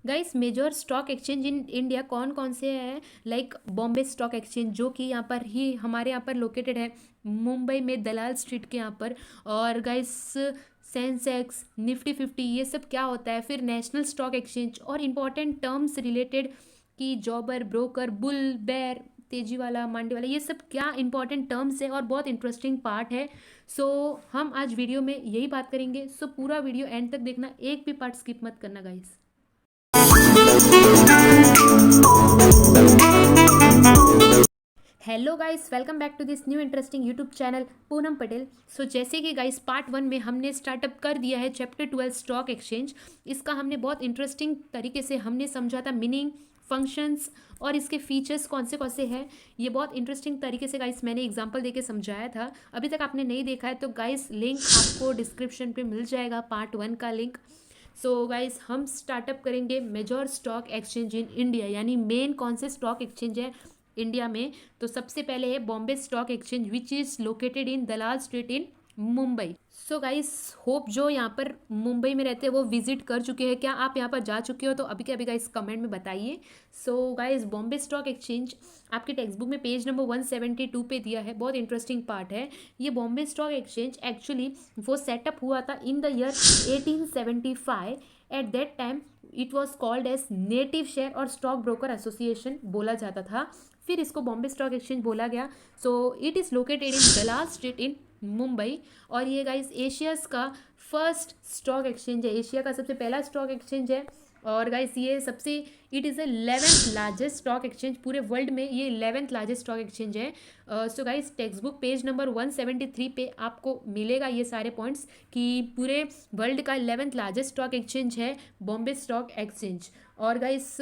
Guys major stock exchange in India कौन कौन से हैं? लाइक बॉम्बे स्टॉक एक्सचेंज जो कि यहाँ पर ही हमारे यहाँ पर लोकेटेड है, मुंबई में दलाल स्ट्रीट के यहाँ पर। और गाइस सेंसेक्स, निफ्टी 50, ये सब क्या होता है? फिर नेशनल स्टॉक एक्सचेंज और इम्पॉर्टेंट टर्म्स रिलेटेड कि जॉबर, ब्रोकर, बुल, बेर, तेजी वाला, मंडी वाला, ये सब क्या इंपॉर्टेंट टर्म्स है और बहुत इंटरेस्टिंग पार्ट है। सो हम आज वीडियो में यही बात करेंगे। सो पूरा वीडियो एंड तक देखना, एक भी पार्ट स्किप मत करना guys. Hello guys, welcome back to this new interesting YouTube channel Poonam Patel. So जैसे कि गाइस पार्ट 1 में हमने स्टार्टअप कर दिया है चैप्टर 12 स्टॉक एक्सचेंज। इसका हमने बहुत इंटरेस्टिंग तरीके से हमने समझा था, मीनिंग, फंक्शंस और इसके फीचर्स कौन से हैं। ये बहुत इंटरेस्टिंग तरीके से गाइस मैंने एग्जांपल देके समझाया था। अभी तक आपने नहीं देखा है तो गाइस लिंक आपको डिस्क्रिप्शन पे मिल जाएगा, पार्ट 1 का लिंक। सो गाइस हम स्टार्टअप करेंगे major stock exchange in India, यानी मेन कौन से स्टॉक एक्सचेंज है इंडिया में। तो सबसे पहले है Bombay stock exchange which is located in Dalal street in Mumbai. So guys hope जो यहाँ पर मुंबई में रहते हैं वो विजिट कर चुके हैं। क्या आप यहाँ पर जा चुके हो? तो अभी के अभी गाइस कमेंट में बताइए। So guys Bombay stock exchange आपके टेक्स्ट बुक में पेज नंबर 172 पे दिया है, बहुत इंटरेस्टिंग पार्ट है ये। बॉम्बे स्टॉक एक्सचेंज एक्चुअली वो सेटअप हुआ था in the year 1875। At that time it was called as native share और स्टॉक ब्रोकर एसोसिएशन बोला जाता था, फिर इसको बॉम्बे स्टॉक एक्सचेंज बोला गया। So it is located in Dalal street in Mumbai. और ये गाइस एशियाज़ का फर्स्ट स्टॉक एक्सचेंज है, एशिया का सबसे पहला स्टॉक एक्सचेंज है। और गाइस ये सबसे, it is the 11th largest stock exchange पूरे वर्ल्ड में, ये 11th लार्जेस्ट स्टॉक एक्सचेंज है। So guys text book page number 173 पे आपको मिलेगा ये सारे पॉइंट्स कि पूरे वर्ल्ड का 11th लार्जेस्ट स्टॉक एक्सचेंज है बॉम्बे स्टॉक एक्सचेंज। और गाइस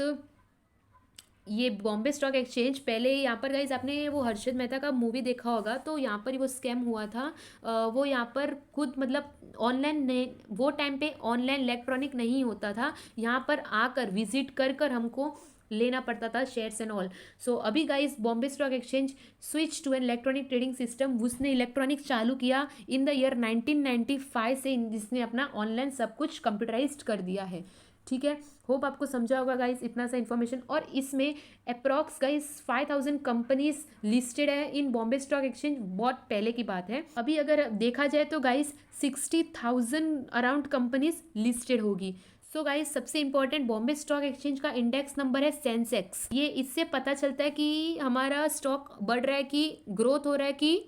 ये बॉम्बे स्टॉक एक्सचेंज पहले यहाँ पर गाइज आपने वो हर्षद मेहता का मूवी देखा होगा, तो यहाँ पर ही वो स्कैम हुआ था। वो यहाँ पर खुद मतलब ऑनलाइन नहीं, वो टाइम पे ऑनलाइन इलेक्ट्रॉनिक नहीं होता था, यहाँ पर आकर विजिट कर कर हमको लेना पड़ता था शेयर्स एंड ऑल। सो अभी guys Bombay stock exchange switch to an electronic trading system, उसने इलेक्ट्रॉनिक चालू किया इन द ईयर 1995 से, जिसने अपना ऑनलाइन सब कुछ कंप्यूटराइज्ड कर दिया है। ठीक है, होप आपको समझा होगा गाइस इतना सा इन्फॉर्मेशन। और इसमें अप्रॉक्स गाइस 5000 कंपनीज लिस्टेड है इन बॉम्बे स्टॉक एक्सचेंज, बहुत पहले की बात है। अभी अगर देखा जाए तो गाइस 60,000 अराउंड कंपनीज लिस्टेड होगी। सो गाइस सबसे इंपॉर्टेंट बॉम्बे स्टॉक एक्सचेंज का इंडेक्स नंबर है सेंसेक्स। ये इससे पता चलता है कि हमारा स्टॉक बढ़ रहा है कि ग्रोथ हो रहा है कि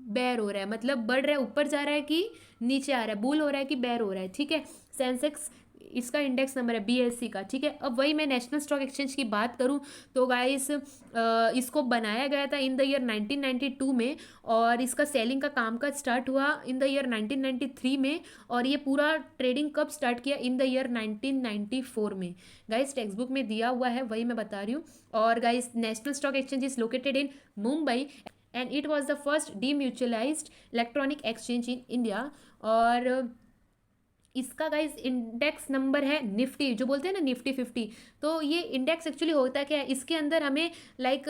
बेर हो रहा है, मतलब बढ़ रहा है ऊपर जा रहा है कि नीचे आ रहा है, बुल हो रहा है कि बेर हो रहा है। ठीक है, सेंसेक्स इसका इंडेक्स नंबर है बीएससी का। ठीक है, अब वही मैं नेशनल स्टॉक एक्सचेंज की बात करूं तो गाइस इसको बनाया गया था इन द ईयर 1992 में, और इसका सेलिंग का काम का स्टार्ट हुआ इन द ईयर 1993 में, और ये पूरा ट्रेडिंग कब स्टार्ट किया? इन द ईयर 1994 में। गाइस टेक्स्ट बुक में दिया हुआ है, वही मैं बता रही हूँ। और guys national stock exchange is located in Mumbai and it was the first demutualised electronic exchange in India. और इसका गाइज इंडेक्स नंबर है निफ्टी, जो बोलते हैं ना निफ्टी 50। तो ये इंडेक्स एक्चुअली होता क्या है, इसके अंदर हमें लाइक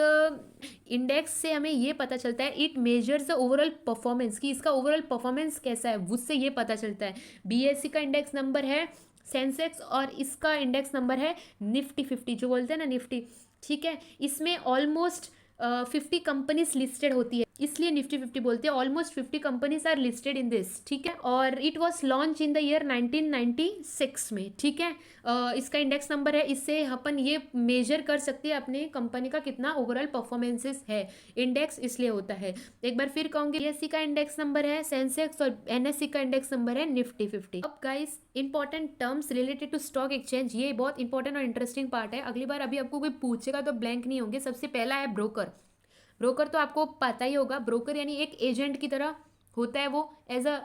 इंडेक्स से हमें ये पता चलता है, it measures the overall performance, कि इसका ओवरऑल परफॉर्मेंस कैसा है, उससे ये पता चलता है। बीएससी का इंडेक्स नंबर है सेंसेक्स और इसका इंडेक्स नंबर है निफ्टी 50, जो बोलते हैं ना निफ्टी। ठीक है, इसमें ऑलमोस्ट 50 कंपनीज लिस्टेड होती है, इसलिए निफ्टी 50 बोलते हैं। Almost 50 companies are listed in this. ठीक है, और it was launch in the year 1996 में। ठीक है, इसका इंडेक्स नंबर है, इससे अपन ये मेजर कर सकते हैं अपने कंपनी का कितना ओवरऑल परफॉर्मेंसेस है। इंडेक्स इसलिए होता है, एक बार फिर कहूंगी, बीएससी का इंडेक्स नंबर है सेंसेक्स और एनएससी का इंडेक्स नंबर है निफ्टी 50। अब guys important terms related to stock exchange, ये बहुत इंपॉर्टेंट और इंटरेस्टिंग पार्ट है। अगली बार अभी आपको कोई पूछेगा तो ब्लैंक नहीं होंगे। सबसे पहला है ब्रोकर। ब्रोकर तो आपको पता ही होगा, ब्रोकर यानी एक एजेंट की तरह होता है वो, एज अ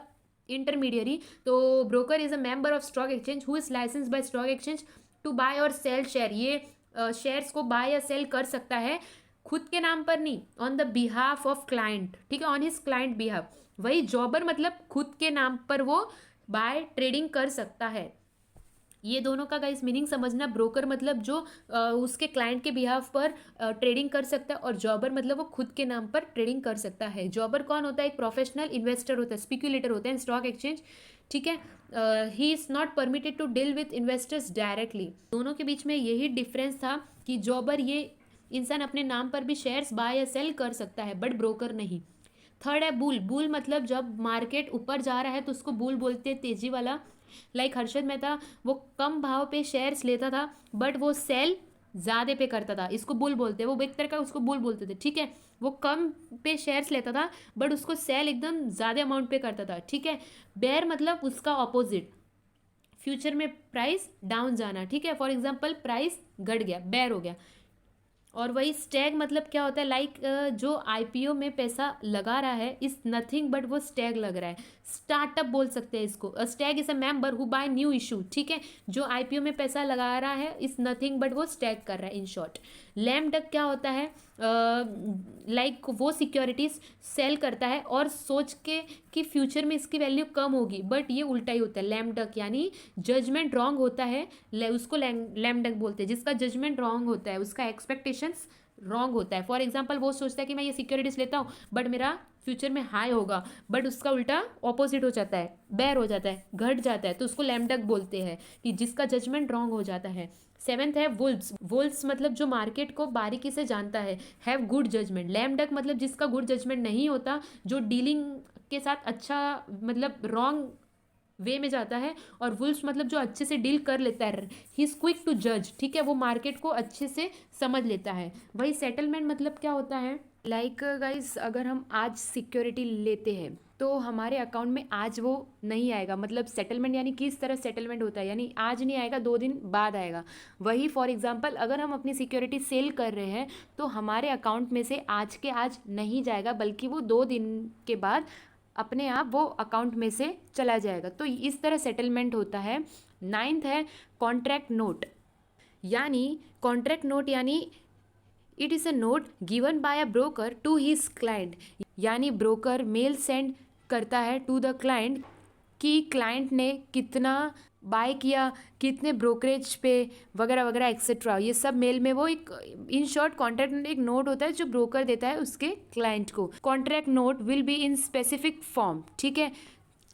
इंटरमीडियरी। तो broker is a member of stock exchange who is license by stock exchange to buy और सेल शेयर। ये शेयर्स को बाय या सेल कर सकता है, खुद के नाम पर नहीं, on the behalf of client. ठीक है, ऑन हिज क्लाइंट बिहाफ। वही जॉबर मतलब खुद के नाम पर वो बाय ट्रेडिंग कर सकता है। ये दोनों का गाइस मीनिंग समझना, ब्रोकर मतलब जो उसके क्लाइंट के बिहाफ पर ट्रेडिंग कर सकता है, और जॉबर मतलब वो खुद के नाम पर ट्रेडिंग कर सकता है। जॉबर कौन होता है? एक प्रोफेशनल इन्वेस्टर होता है, स्पेक्युलेटर होता है इन स्टॉक एक्सचेंज। ठीक है, he is not permitted to deal with investors directly. दोनों के बीच में यही डिफरेंस था कि जॉबर ये इंसान अपने नाम पर भी शेयर्स बाय या सेल कर सकता है बट ब्रोकर नहीं। थर्ड है बुल। बुल मतलब जब मार्केट ऊपर जा रहा है तो उसको बुल बोलते हैं, तेजी वाला। लाइक हर्षद मेहता, वो कम भाव पे शेयर्स लेता था बट वो सेल ज़्यादा पे करता था, इसको बुल बोलते हैं। वो एक तरह का उसको बुल बोलते थे, ठीक है। वो कम पे शेयर्स लेता था बट उसको सेल एकदम ज़्यादा अमाउंट पे करता था, ठीक है। बेयर मतलब उसका ऑपोजिट, फ्यूचर में प्राइस डाउन जाना, ठीक है। फॉर एग्जाम्पल प्राइस घट गया, बेयर हो गया। और वही स्टैग मतलब क्या होता है, लाइक जो आईपीओ में पैसा लगा रहा है इज नथिंग बट वो स्टैग लग रहा है। स्टार्टअप बोल सकते हैं इसको। Stag is a member who buy new issue, ठीक है। जो आईपीओ में पैसा लगा रहा है इज नथिंग बट वो स्टैग कर रहा है, इन शॉर्ट। लैम डक क्या होता है, लाइक वो सिक्योरिटीज सेल करता है और सोच के कि फ्यूचर में इसकी वैल्यू कम होगी, बट ये उल्टा ही होता है। लैम डक यानी जजमेंट रॉन्ग होता है, उसको लैम डक बोलते हैं। जिसका जजमेंट रॉन्ग होता है, उसका एक्सपेक्टेशंस रॉन्ग होता है। फॉर एग्जाम्पल वो सोचता है कि मैं ये सिक्योरिटीज लेता हूँ बट मेरा फ्यूचर में हाई होगा, बट उसका उल्टा ऑपोजिट हो जाता है, बेयर हो जाता है, घट जाता है, तो उसको लैमडक बोलते हैं कि जिसका जजमेंट रॉन्ग हो जाता है। सेवेंथ है वुल्व्स। वुल्व्स मतलब जो मार्केट को बारीकी से जानता है, हैव गुड जजमेंट। लैमडक मतलब जिसका गुड जजमेंट नहीं होता, जो डीलिंग के साथ अच्छा मतलब रॉन्ग वे में जाता है। और वुल्फ्स मतलब जो अच्छे से डील कर लेता है, ही इज क्विक टू जज, ठीक है। वो मार्केट को अच्छे से समझ लेता है। वही सेटलमेंट मतलब क्या होता है, लाइक गाइस अगर हम आज सिक्योरिटी लेते हैं तो हमारे अकाउंट में आज वो नहीं आएगा। मतलब सेटलमेंट यानी किस तरह सेटलमेंट होता है, यानी आज नहीं आएगा, 2 दिन बाद आएगा। वही फॉर एग्जांपल अगर हम अपनी सिक्योरिटी सेल कर रहे हैं तो हमारे अकाउंट में से आज के आज नहीं जाएगा, बल्कि वो 2 दिन के बाद अपने आप वो अकाउंट में से चला जाएगा। तो इस तरह सेटलमेंट होता है। नाइन्थ है कॉन्ट्रैक्ट नोट। यानी कॉन्ट्रैक्ट नोट यानी it is a note given by a broker to his client. यानी ब्रोकर मेल सेंड करता है टू द क्लाइंट कि क्लाइंट ने कितना बाय किया, कितने ब्रोकरेज पे, वगैरह वगैरह एक्सेट्रा। ये सब मेल में वो एक, इन शॉर्ट कॉन्ट्रैक्ट एक नोट होता है जो ब्रोकर देता है उसके क्लाइंट को। Contract note will be in specific form, ठीक है।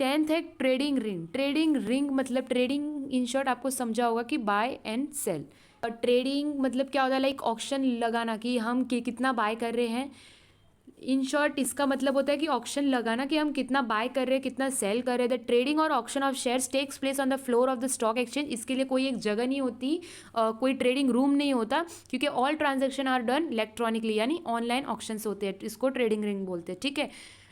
10th है ट्रेडिंग रिंग। ट्रेडिंग रिंग मतलब ट्रेडिंग इन शॉर्ट आपको समझा होगा कि बाय एंड सेल। और ट्रेडिंग मतलब क्या होता है, लाइक ऑक्शन लगाना कि हम कितना बाय कर रहे हैं। इन शॉर्ट इसका मतलब होता है कि ऑक्शन लगाना कि हम कितना बाय कर रहे हैं, कितना सेल कर रहे हैं। द ट्रेडिंग और auction of shares takes place on the floor of the stock exchange. इसके लिए कोई एक जगह नहीं होती, कोई ट्रेडिंग रूम नहीं होता, क्योंकि all transaction are done electronically, यानी ऑनलाइन ऑक्शंस होते हैं। इसको ट्रेडिंग रिंग बोलते हैं, ठीक है।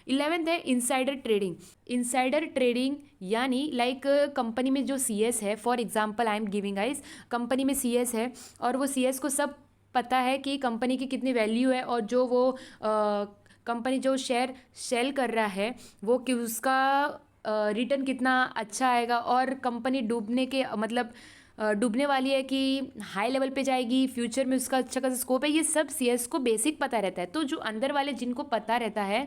11th है इनसाइडर ट्रेडिंग। इनसाइडर ट्रेडिंग यानी लाइक कंपनी में जो CS है, for example I am giving guys, company में CS है और वो CS को सब पता है कि कंपनी की कितनी वैल्यू है, और जो वो कंपनी जो शेयर सेल कर रहा है वो कि उसका रिटर्न कितना अच्छा आएगा, और कंपनी डूबने के मतलब डूबने वाली है कि हाई लेवल पे जाएगी, फ्यूचर में उसका अच्छा खासा स्कोप है। ये सब CS को बेसिक पता रहता है। तो जो अंदर वाले जिनको पता रहता है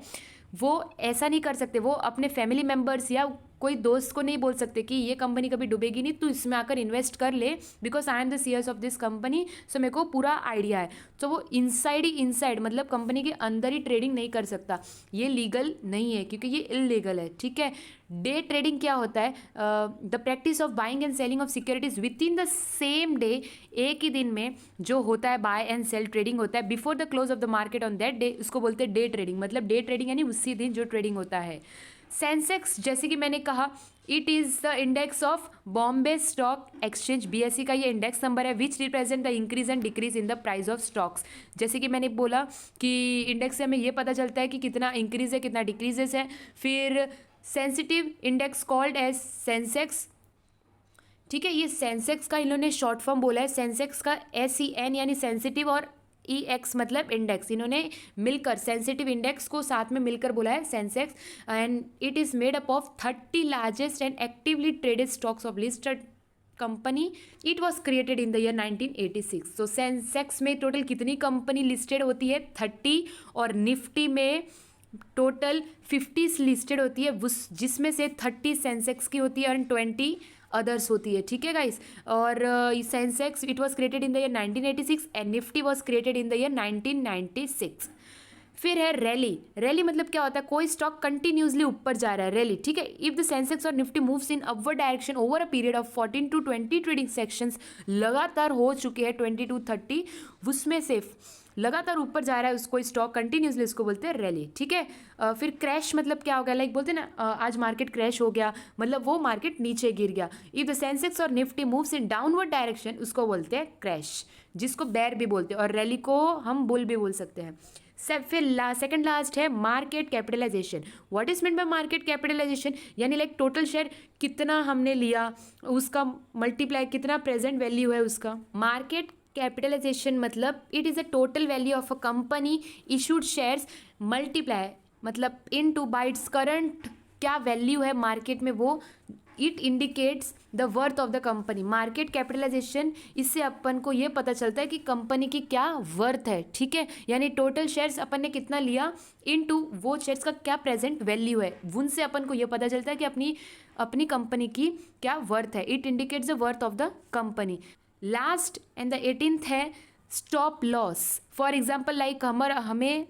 वो ऐसा नहीं कर सकते, वो अपने फैमिली मेम्बर्स या कोई दोस्त को नहीं बोल सकते कि ये कंपनी कभी डूबेगी नहीं, तो इसमें आकर इन्वेस्ट कर ले, because I am the CS of this company, so मेरे को पूरा आइडिया है। तो वो इनसाइड ही इनसाइड मतलब कंपनी के अंदर ही ट्रेडिंग नहीं कर सकता, ये लीगल नहीं है क्योंकि ये इलीगल है, ठीक है। डे ट्रेडिंग क्या होता है, the practice of buying and selling of securities with in the same day. एक ही दिन में जो होता है बाय एंड सेल ट्रेडिंग होता है before the close of the market on that day, उसको बोलते हैं डे ट्रेडिंग। मतलब डे ट्रेडिंग यानी उसी दिन जो ट्रेडिंग होता है। सेंसेक्स जैसे कि मैंने कहा, it is the index of Bombay stock exchange, BSE का ये इंडेक्स नंबर है, which represent the increase and decrease in the price of stocks. जैसे कि मैंने बोला कि इंडेक्स से हमें ये पता चलता है कि कितना इंक्रीज है, कितना डिक्रीजेस है। फिर sensitive index called as Sensex, ठीक है। ये सेंसेक्स का इन्होंने शॉर्ट फॉर्म बोला है। सेंसेक्स का SEN यानी सेंसिटिव और EX मतलब इंडेक्स, इन्होंने मिलकर सेंसिटिव इंडेक्स को साथ में मिलकर बोला है Sensex. And it is made up of 30 largest and actively traded stocks of listed company. It was created in the year 1986। तो सेंसेक्स में टोटल कितनी कंपनी लिस्टेड होती है, 30, और निफ्टी में टोटल 50 लिस्टेड होती है, जिसमें से 30 सेंसेक्स की होती है और 20 अदर्स होती है, ठीक है गाइस। और Sensex it was created in the year 1986 and Nifty was created in the year 1996। फिर है रैली। रैली मतलब क्या होता है, कोई स्टॉक कंटिन्यूसली ऊपर जा रहा है, रैली, ठीक है। इफ द सेंसेक्स और Nifty moves in upward direction over a period of 14 to 20 trading sections, लगातार हो चुके हैं 20 to 30, उसमें से लगातार ऊपर जा रहा है उसको स्टॉक कंटिन्यूसली, उसको बोलते हैं रैली, ठीक है। फिर क्रैश मतलब क्या हो गया, लाइक बोलते हैं ना आज मार्केट क्रैश हो गया, मतलब वो मार्केट नीचे गिर गया। इफ द सेंसेक्स और Nifty moves in downward direction, उसको बोलते हैं क्रैश, जिसको बेयर भी बोलते हैं, और रैली को हम बुल भी बोल सकते हैं। फिर सेकंड लास्ट है market capitalization. What is mean by market capitalization, यानी लाइक टोटल शेयर कितना हमने लिया, उसका मल्टीप्लाई कितना प्रेजेंट वैल्यू है उसका। मार्केट कैपिटलाइजेशन मतलब it is a total value of a company issued shares multiply, मतलब in to by its current क्या वैल्यू है मार्केट में, वो it indicates the worth of the company. Market capitalization, इससे अपन को ये पता चलता है कि कंपनी की क्या वर्थ है, ठीक है। यानी टोटल शेयर्स अपन ने कितना लिया इनटू वो शेयर्स का क्या प्रेजेंट वैल्यू है, उनसे अपन को ये पता चलता है कि अपनी कंपनी की क्या वर्थ है। It indicates the worth of the company. Last and the 18th है stop loss. For example like हमें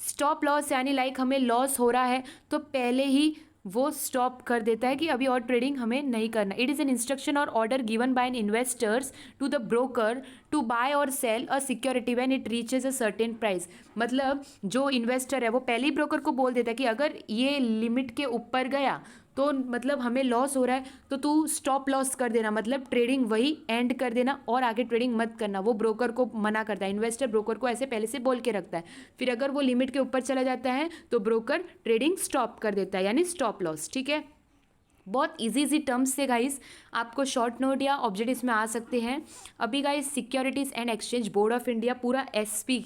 स्टॉप लॉस यानी लाइक हमें लॉस हो रहा है तो पहले ही वो स्टॉप कर देता है कि अभी और ट्रेडिंग हमें नहीं करना। It is an instruction or order given by an investors to the broker to buy और sell a security when it reaches a certain price. मतलब जो इन्वेस्टर है वो पहले ही ब्रोकर को बोल देता है कि अगर ये लिमिट के ऊपर गया तो मतलब हमें लॉस हो रहा है, तो तू स्टॉप लॉस कर देना, मतलब ट्रेडिंग वही एंड कर देना और आगे ट्रेडिंग मत करना। वो ब्रोकर को मना करता है, इन्वेस्टर ब्रोकर को ऐसे पहले से बोल के रखता है। फिर अगर वो लिमिट के ऊपर चला जाता है तो ब्रोकर ट्रेडिंग स्टॉप कर देता है, यानी स्टॉप लॉस, ठीक है। बहुत इजी टर्म्स से गाइस आपको शॉर्ट नोट या ऑब्जेक्टिव्स में आ सकते हैं। अभी guys securities and exchange board of India, पूरा एसपी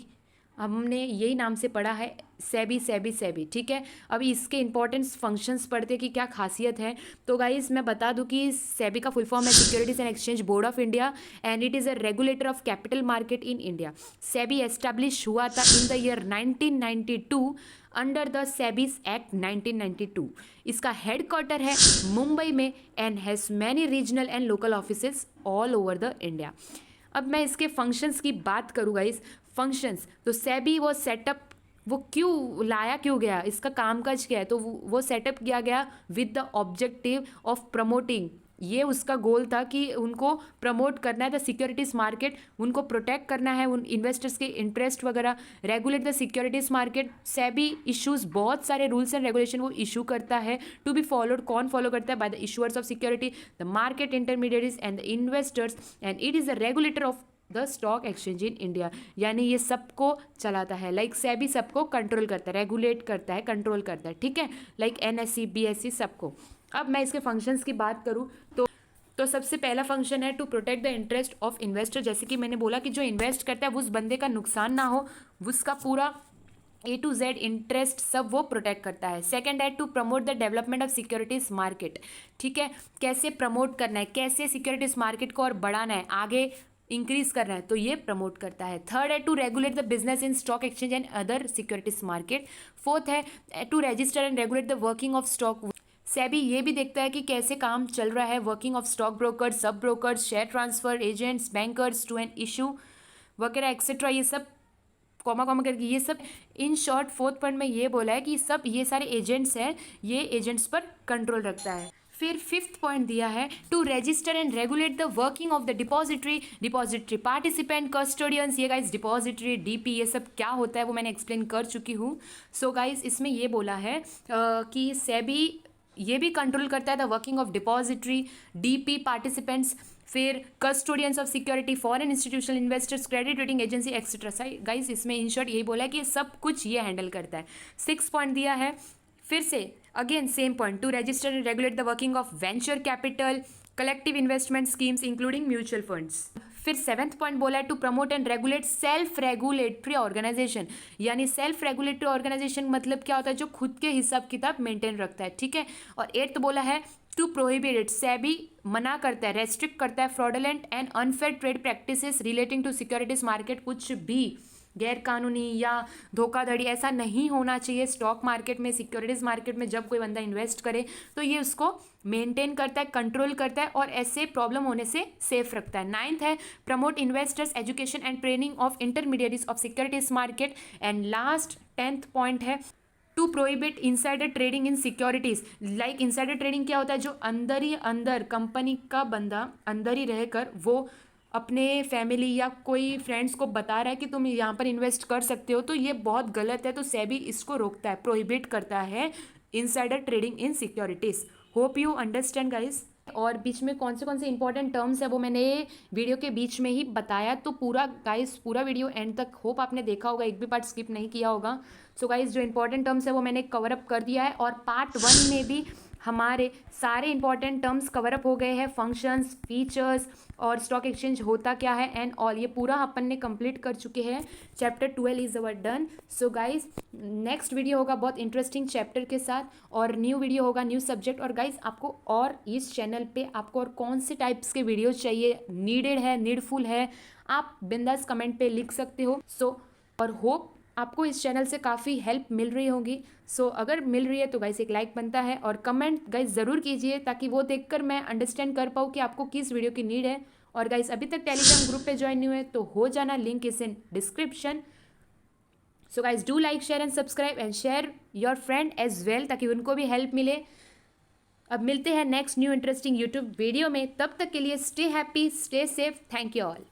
हमने यही नाम से पढ़ा है, सेबी सेबी सेबी, ठीक है। अभी इसके इंपॉर्टेंस फंक्शंस पढ़ते कि क्या खासियत है। तो गाइस मैं बता दूं कि सेबी का फुल फॉर्म है securities and exchange board of India and it is a regulator of capital market in India. SEBI establish हुआ था in the year 1992 under the SEBI's act 1992। इसका हेडक्वार्टर है मुंबई में and has many regional and local offices all over the India. अब मैं इसके functions की बात करूँ गाइस, फंक्शंस तो सेबी वो सेटअप, वो क्यों लाया क्यों गया, इसका कामकाज क्या है, तो वो सेटअप किया गया with the objective of promoting. ये उसका गोल था कि उनको प्रमोट करना है द सिक्योरिटीज़ मार्केट, उनको प्रोटेक्ट करना है उन इन्वेस्टर्स के इंटरेस्ट वगैरह, regulate the securities market. SEBI issues बहुत सारे रूल्स एंड रेगुलेशन वो इशू करता है टू बी फॉलोड, कौन फॉलो करता है, by the issuers of security, the market intermediaries and the investors, and it is the regulator of the stock exchange in India. यानी ये सबको चलाता है, लाइक सेबी सबको कंट्रोल करता है, रेगुलेट करता है, कंट्रोल करता है, ठीक है, लाइक एनएससी बीएससी सबको। अब मैं इसके फंक्शंस की बात करूँ तो सबसे पहला फंक्शन है to protect the interest of investor. जैसे कि मैंने बोला कि जो इन्वेस्ट करता है उस बंदे का नुकसान ना हो, उसका पूरा A to Z इंटरेस्ट सब वो प्रोटेक्ट करता है। सेकंड है to promote the development of securities market, ठीक है, कैसे प्रमोट करना है, कैसे सिक्योरिटीज़ मार्केट को और बढ़ाना है, आगे इंक्रीज करना है, तो ये प्रमोट करता है। थर्ड है to regulate the business in stock exchange and other securities market. Fourth है to register and regulate the working of stock. SEBI ये भी देखता है कि कैसे काम चल रहा है, working of stock brokers, sub brokers, share transfer agents, bankers to an issue वगैरह एक्सेट्रा, ये सब कॉमा करके ये सब। इन शॉर्ट फोर्थ पॉइंट में ये बोला है कि सब ये सारे एजेंट्स हैं, ये एजेंट्स पर कंट्रोल रखता है। फिर फिफ्थ पॉइंट दिया है to register and regulate the working of the depository participant custodians. ये गाइस डिपॉजिटरी डीपी ये सब क्या होता है वो मैंने एक्सप्लेन कर चुकी हूँ। सो गाइस इसमें ये बोला है कि सेबी ये भी कंट्रोल करता है the working of depository DP participants, फिर custodians of security, foreign institutional investors, credit rating agency etcetera. Guys इसमें इन शॉर्ट यही बोला है कि सब कुछ ये हैंडल करता है। 6 पॉइंट दिया है, फिर से again same point to register and regulate the working of venture capital, collective investment schemes including mutual funds. फिर 7th पॉइंट बोला है to promote and regulate self regulatory organization. यानी सेल्फ रेगुलेटरी ऑर्गेनाइजेशन मतलब क्या होता है, जो खुद के हिसाब किताब मेंटेन रखता है, ठीक है। और 8th बोला है टू प्रोहिबिट इट, सेबी मना करता है, रेस्ट्रिक्ट करता है fraudulent and unfair trade practices relating to securities market. कुछ भी गैर कानूनी या धोखाधड़ी ऐसा नहीं होना चाहिए स्टॉक मार्केट में, सिक्योरिटीज़ मार्केट में जब कोई बंदा इन्वेस्ट करे तो ये उसको मेंटेन करता है, कंट्रोल करता है और ऐसे प्रॉब्लम होने से सेफ रखता है। 9th है promote investors education and training of intermediates of securities market. And last 10th point है to prohibit insider trading in securities. Like insider trading क्या होता है, जो अंदर ही अंदर कंपनी का बंदा अंदर ही रहकर वो अपने फैमिली या कोई फ्रेंड्स को बता रहा है कि तुम यहाँ पर इन्वेस्ट कर सकते हो, तो ये बहुत गलत है। तो सेबी इसको रोकता है, प्रोहिबिट करता है insider trading in securities. Hope you understand guys. और बीच में कौन से इंपॉर्टेंट टर्म्स है वो मैंने वीडियो के बीच में ही बताया, तो पूरा गाइस पूरा वीडियो एंड तक होप आपने देखा होगा, एक भी पार्ट स्किप नहीं किया होगा। सो गाइस जो इंपॉर्टेंट टर्म्स है वो मैंने कवर अप कर दिया है और पार्ट 1 में भी हमारे सारे इंपॉर्टेंट टर्म्स कवर अप हो गए हैं, फंक्शंस, फीचर्स और स्टॉक एक्सचेंज होता क्या है एंड ऑल, ये पूरा अपन ने कंप्लीट कर चुके हैं। Chapter 12 is our done. So guys next video होगा बहुत इंटरेस्टिंग चैप्टर के साथ और न्यू वीडियो होगा, न्यू सब्जेक्ट। और गाइज आपको और इस चैनल पे आपको और कौन से टाइप्स के वीडियो चाहिए, नीडेड है, नीडफुल है, आप बिंदास कमेंट पे लिख सकते हो। सो और होप आपको इस चैनल से काफ़ी हेल्प मिल रही होगी। सो अगर मिल रही है तो गाइस एक लाइक बनता है और कमेंट गाइस ज़रूर कीजिए ताकि वो देखकर मैं अंडरस्टैंड कर पाऊँ कि आपको किस वीडियो की नीड है। और गाइस अभी तक टेलीग्राम ग्रुप पे ज्वाइन नहीं हुए तो हो जाना, link is in description. So guys do like, share and subscribe and share your friend as well ताकि उनको भी हेल्प मिले। अब मिलते हैं next new interesting YouTube video में, तब तक के लिए stay happy, stay safe, thank you all.